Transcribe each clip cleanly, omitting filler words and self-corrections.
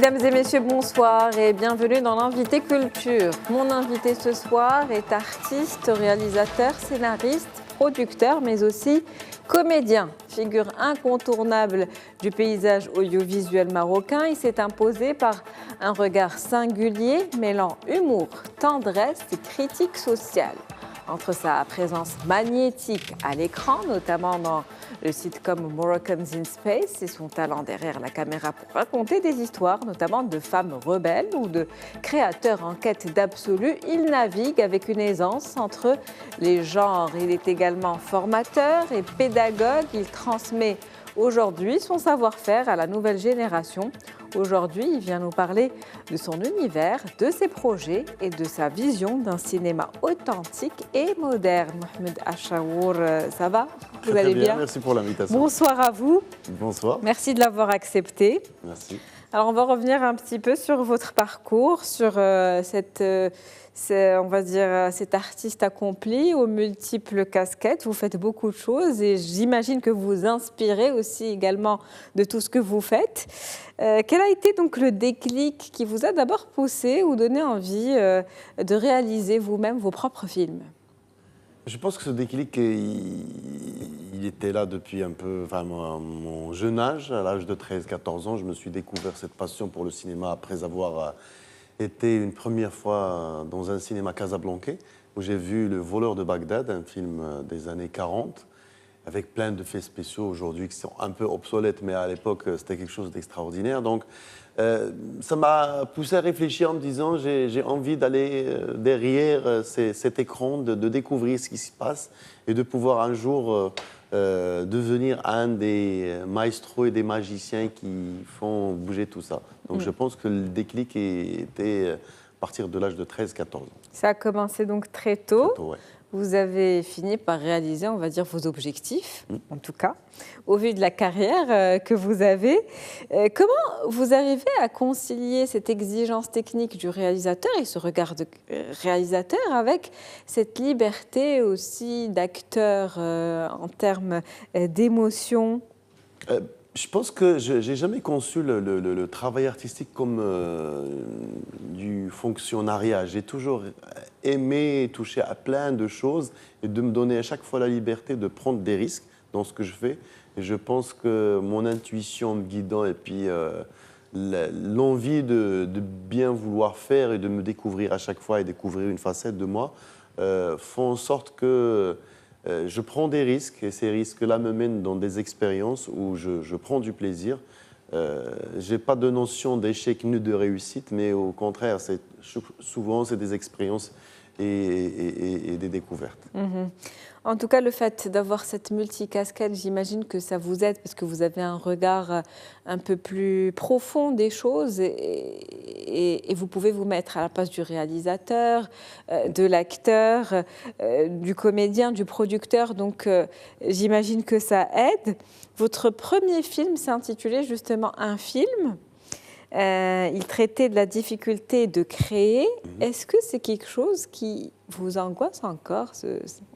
Mesdames et messieurs, bonsoir et bienvenue dans l'Invité Culture. Mon invité ce soir est artiste, réalisateur, scénariste, producteur, mais aussi comédien. Figure incontournable du paysage audiovisuel marocain, il s'est imposé par un regard singulier mêlant humour, tendresse et critique sociale. Entre sa présence magnétique à l'écran, notamment dans le sitcom Moroccans in Space, et son talent derrière la caméra pour raconter des histoires, notamment de femmes rebelles ou de créateurs en quête d'absolu, il navigue avec une aisance entre les genres. Il est également formateur et pédagogue. Il transmet aujourd'hui son savoir-faire à la nouvelle génération. Aujourd'hui, il vient nous parler de son univers, de ses projets et de sa vision d'un cinéma authentique et moderne. Mohamed Achaour, ça va? Vous allez bien? Merci pour l'invitation. Bonsoir à vous. Bonsoir. Merci de l'avoir accepté. Merci. Alors, on va revenir un petit peu sur votre parcours, sur on va dire, cet artiste accompli aux multiples casquettes. Vous faites beaucoup de choses et j'imagine que vous vous inspirez aussi également de tout ce que vous faites. Quel a été donc le déclic qui vous a d'abord poussé ou donné envie de réaliser vous-même vos propres films? Je pense que ce déclic, il était là depuis un peu, enfin, mon jeune âge. À l'âge de 13-14 ans, je me suis découvert cette passion pour le cinéma après avoir été une première fois dans un cinéma casablancais où j'ai vu Le Voleur de Bagdad, un film des années 40, avec plein d'effets spéciaux aujourd'hui qui sont un peu obsolètes, mais à l'époque, c'était quelque chose d'extraordinaire. Donc, ça m'a poussé à réfléchir en me disant j'ai envie d'aller derrière cet écran, de découvrir ce qui se passe et de pouvoir un jour devenir un des maestros et des magiciens qui font bouger tout ça. Donc je pense que le déclic était à partir de l'âge de 13-14 ans. Ça a commencé donc très tôt. Très tôt, ouais. Vous avez fini par réaliser, on va dire, vos objectifs, en tout cas, au vu de la carrière que vous avez. Comment vous arrivez à concilier cette exigence technique du réalisateur et ce regard de réalisateur avec cette liberté aussi d'acteur en termes d'émotion? Je pense que je n'ai jamais conçu le travail artistique comme du fonctionnariat. J'ai toujours aimé toucher à plein de choses et de me donner à chaque fois la liberté de prendre des risques dans ce que je fais. Et je pense que mon intuition me guidant et puis l'envie de bien vouloir faire et de me découvrir à chaque fois et découvrir une facette de moi font en sorte que je prends des risques et ces risques-là me mènent dans des expériences où je prends du plaisir. Je n'ai pas de notion d'échec ni de réussite, mais au contraire, souvent c'est des expériences et des découvertes. Mmh. En tout cas, le fait d'avoir cette multicasquette, j'imagine que ça vous aide parce que vous avez un regard un peu plus profond des choses et vous pouvez vous mettre à la place du réalisateur, de l'acteur, du comédien, du producteur. Donc, j'imagine que ça aide. Votre premier film s'est intitulé justement Un film. Il traitait de la difficulté de créer. Est-ce que c'est quelque chose qui vous angoisse encore,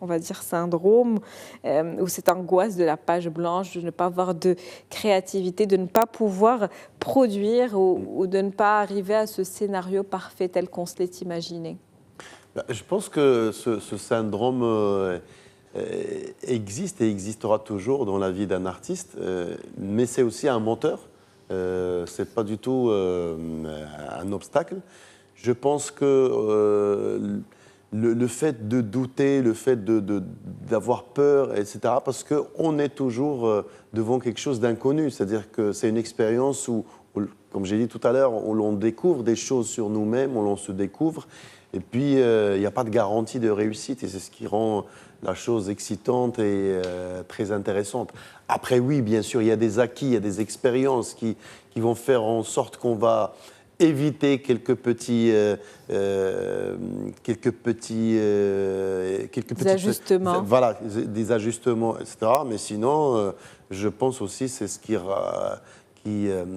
on va dire syndrome, ou cette angoisse de la page blanche, de ne pas avoir de créativité, de ne pas pouvoir produire ou de ne pas arriver à ce scénario parfait tel qu'on se l'est imaginé? Je pense que ce syndrome existe et existera toujours dans la vie d'un artiste, mais c'est aussi un moteur. C'est pas du tout un obstacle. Je pense que le fait de douter, le fait d'avoir peur, etc., parce qu'on est toujours devant quelque chose d'inconnu. C'est-à-dire que c'est une expérience où, comme j'ai dit tout à l'heure, où l'on découvre des choses sur nous-mêmes, où l'on se découvre. Et puis, il n'y a pas de garantie de réussite et c'est ce qui rend la chose excitante et très intéressante. Après, oui, bien sûr, il y a des acquis, il y a des expériences qui vont faire en sorte qu'on va éviter quelques petits ajustements. Voilà, des ajustements, etc. Mais sinon, je pense aussi c'est ce qui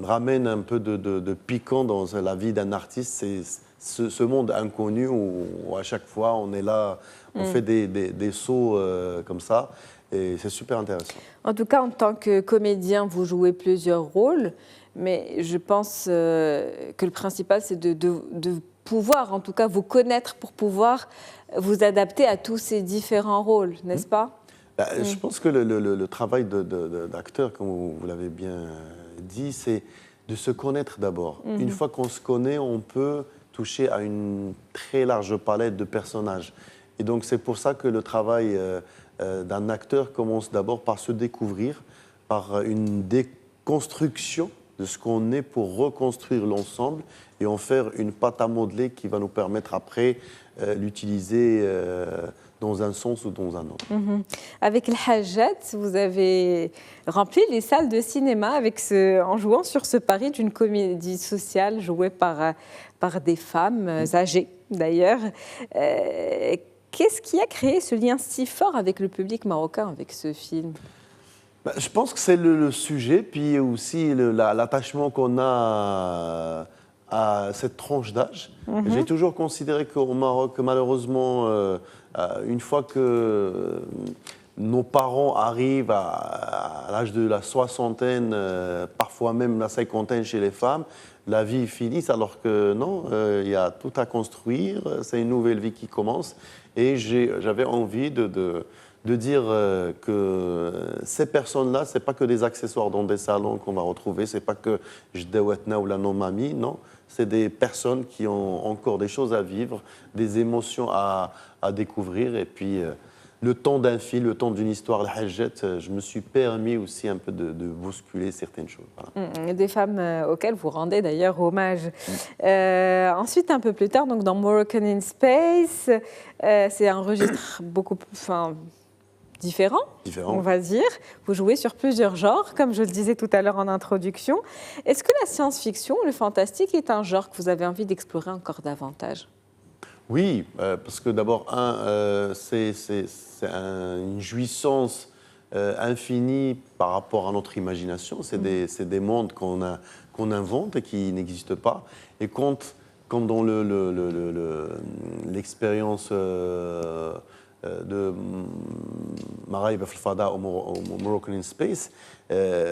ramène un peu de piquant dans la vie d'un artiste, c'est ce monde inconnu où à chaque fois on est là, on fait des sauts comme ça. Et c'est super intéressant. En tout cas, en tant que comédien, vous jouez plusieurs rôles, mais je pense que le principal, c'est de pouvoir, en tout cas, vous connaître pour pouvoir vous adapter à tous ces différents rôles, n'est-ce pas? Je pense que le travail d'acteur, comme vous l'avez bien dit, c'est de se connaître d'abord. Une fois qu'on se connaît, on peut toucher à une très large palette de personnages. Et donc c'est pour ça que le travail d'un acteur commence d'abord par se découvrir, par une déconstruction de ce qu'on est pour reconstruire l'ensemble et en faire une pâte à modeler qui va nous permettre après l'utiliser dans un sens ou dans un autre. Avec El Hajjat, vous avez rempli les salles de cinéma en jouant sur ce pari d'une comédie sociale jouée par des femmes âgées d'ailleurs. Qu'est-ce qui a créé ce lien si fort avec le public marocain avec ce film? Je pense que c'est le sujet, puis aussi l'attachement qu'on a à cette tranche d'âge. J'ai toujours considéré qu'au Maroc, malheureusement, une fois que nos parents arrivent à l'âge de la soixantaine, parfois même la cinquantaine chez les femmes, la vie finit, alors que non, il y a tout à construire, c'est une nouvelle vie qui commence. Et j'avais envie de dire que ces personnes-là, ce n'est pas que des accessoires dans des salons qu'on va retrouver, ce n'est pas que Jdawatna ou la non-mamie, non. C'est des personnes qui ont encore des choses à vivre, des émotions à découvrir. Et puis, le temps d'un film, le temps d'une histoire, le Hajjat, je me suis permis aussi un peu de bousculer certaines choses. Voilà. Des femmes auxquelles vous rendez d'ailleurs hommage. Ensuite, un peu plus tard, donc dans Moroccan in Space, c'est un registre beaucoup plus différent, on va dire. Vous jouez sur plusieurs genres, comme je le disais tout à l'heure en introduction. Est-ce que la science-fiction, le fantastique, est un genre que vous avez envie d'explorer encore davantage? Oui, parce que d'abord, c'est une jouissance infinie par rapport à notre imagination. C'est des mondes qu'on invente et qui n'existent pas. Et comme dans l'expérience de Maraïb al-Fada au Moroccan in Space,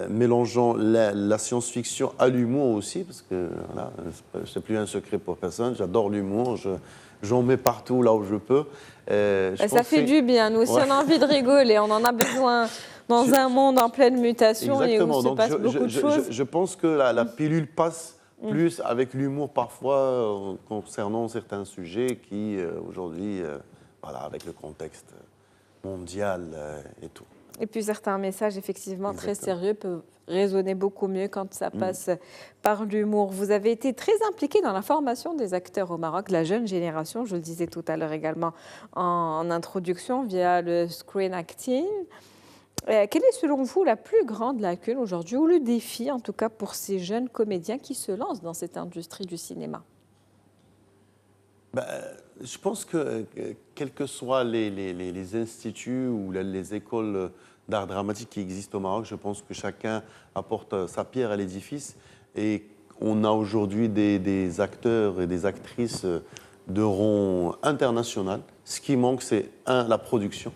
mélangeant la science-fiction à l'humour aussi, parce que voilà, c'est plus un secret pour personne, j'adore l'humour, j'en mets partout là où je peux. Ça fait du bien, nous aussi on a envie de rigoler, on en a besoin dans un monde en pleine mutation. Exactement. Et où se passe beaucoup de choses. Je pense que la pilule passe plus avec l'humour parfois concernant certains sujets qui aujourd'hui... Voilà, avec le contexte mondial et tout. Et puis certains messages, effectivement, très sérieux peuvent résonner beaucoup mieux quand ça passe par l'humour. Vous avez été très impliqué dans la formation des acteurs au Maroc, la jeune génération, je le disais tout à l'heure également en introduction, via le screen acting. Quelle est selon vous la plus grande lacune aujourd'hui, ou le défi en tout cas pour ces jeunes comédiens qui se lancent dans cette industrie du cinéma? Je pense que quels que soient les instituts ou les écoles d'art dramatique qui existent au Maroc, je pense que chacun apporte sa pierre à l'édifice. Et on a aujourd'hui des acteurs et des actrices de rang international. Ce qui manque, c'est la production.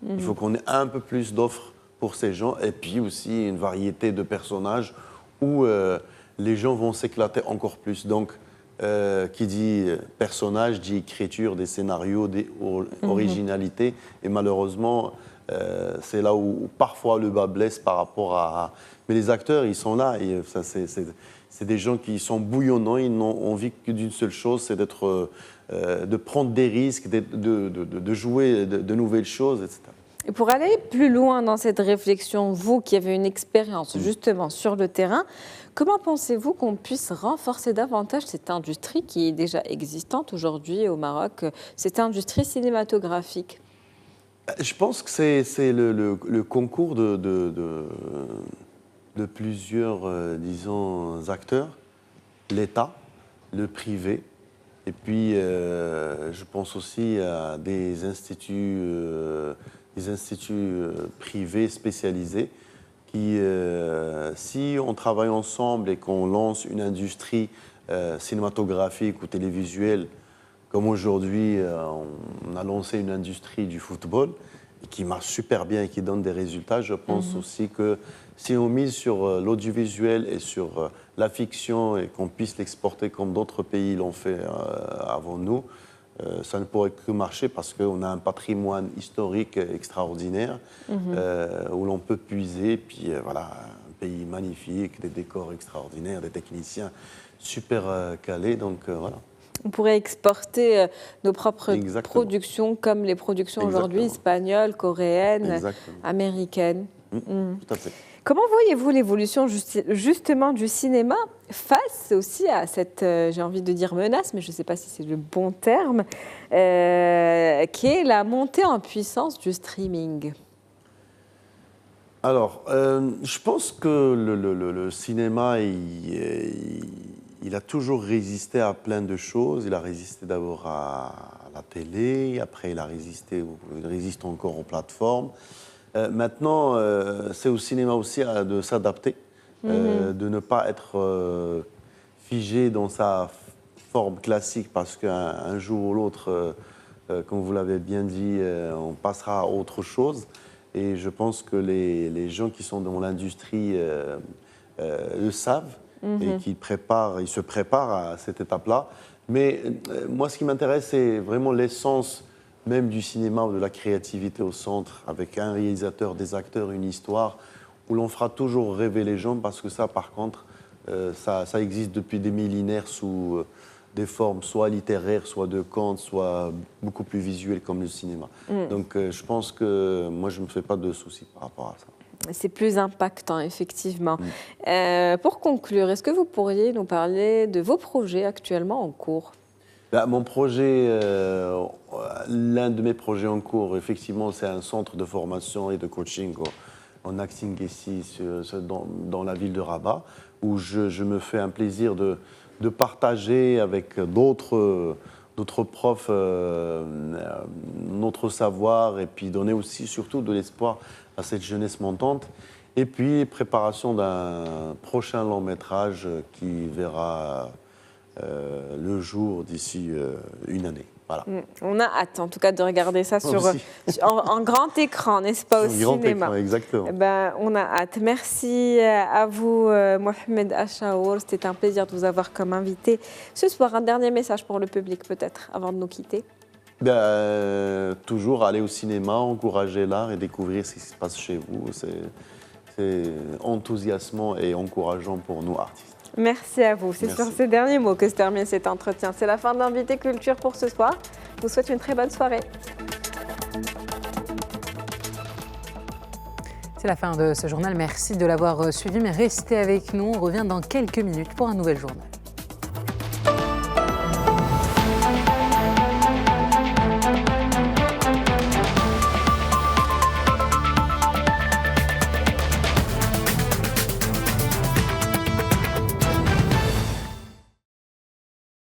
Il faut qu'on ait un peu plus d'offres pour ces gens et puis aussi une variété de personnages où les gens vont s'éclater encore plus. Donc, qui dit personnage, dit écriture, des scénarios, des originalités. Et malheureusement, c'est là où parfois le bas blesse par rapport à... Mais les acteurs, ils sont là. Et c'est des gens qui sont bouillonnants. Ils n'ont envie que d'une seule chose, c'est de prendre des risques, de jouer de nouvelles choses, etc. Et pour aller plus loin dans cette réflexion, vous qui avez une expérience justement sur le terrain, comment pensez-vous qu'on puisse renforcer davantage cette industrie qui est déjà existante aujourd'hui au Maroc, cette industrie cinématographique? Je pense que c'est le concours de plusieurs, disons, acteurs, l'État, le privé, et puis je pense aussi à des instituts privés spécialisés qui, si on travaille ensemble et qu'on lance une industrie cinématographique ou télévisuelle, comme aujourd'hui on a lancé une industrie du football, qui marche super bien et qui donne des résultats. Je pense aussi que si on mise sur l'audiovisuel et sur la fiction et qu'on puisse l'exporter comme d'autres pays l'ont fait avant nous, ça ne pourrait que marcher parce qu'on a un patrimoine historique extraordinaire où l'on peut puiser. Puis voilà, un pays magnifique, des décors extraordinaires, des techniciens super calés. Donc voilà. On pourrait exporter nos propres Exactement. productions comme les productions aujourd'hui espagnoles, coréennes, Exactement. américaines. Tout à fait. Comment voyez-vous l'évolution justement du cinéma face aussi à cette, j'ai envie de dire menace, mais je ne sais pas si c'est le bon terme, qui est la montée en puissance du streaming? Alors, je pense que le cinéma, il a toujours résisté à plein de choses. Il a résisté d'abord à la télé, après il résiste encore aux plateformes. Maintenant, c'est au cinéma aussi de s'adapter, de ne pas être figé dans sa forme classique, parce qu'un jour ou l'autre, comme vous l'avez bien dit, on passera à autre chose. Et je pense que les gens qui sont dans l'industrie le savent et ils se préparent à cette étape-là. Mais moi, ce qui m'intéresse, c'est vraiment l'essence même du cinéma ou de la créativité au centre, avec un réalisateur, des acteurs, une histoire, où l'on fera toujours rêver les gens, parce que ça, par contre, ça existe depuis des millénaires sous des formes soit littéraires, soit de contes, soit beaucoup plus visuelles comme le cinéma. Donc je pense que moi, je ne me fais pas de soucis par rapport à ça. C'est plus impactant, effectivement. Pour conclure, est-ce que vous pourriez nous parler de vos projets actuellement en cours? Mon projet, l'un de mes projets en cours, effectivement, c'est un centre de formation et de coaching en acting ici, dans la ville de Rabat, où je me fais un plaisir de partager avec d'autres profs notre savoir, et puis donner aussi surtout de l'espoir à cette jeunesse montante. Et puis, préparation d'un prochain long métrage qui verra le jour d'ici une année. Voilà. On a hâte, en tout cas, de regarder ça en grand écran, n'est-ce pas, au cinéma. Grand écran, exactement. On a hâte. Merci à vous, Mohamed Achaour. C'était un plaisir de vous avoir comme invité ce soir. Un dernier message pour le public, peut-être, avant de nous quitter. Toujours aller au cinéma, encourager l'art et découvrir ce qui se passe chez vous. C'est enthousiasmant et encourageant pour nous, artistes. Merci à vous. C'est sur ces derniers mots que se termine cet entretien. C'est la fin d'Invité Culture pour ce soir. Je vous souhaite une très bonne soirée. C'est la fin de ce journal. Merci de l'avoir suivi, mais restez avec nous. On revient dans quelques minutes pour un nouvel journal.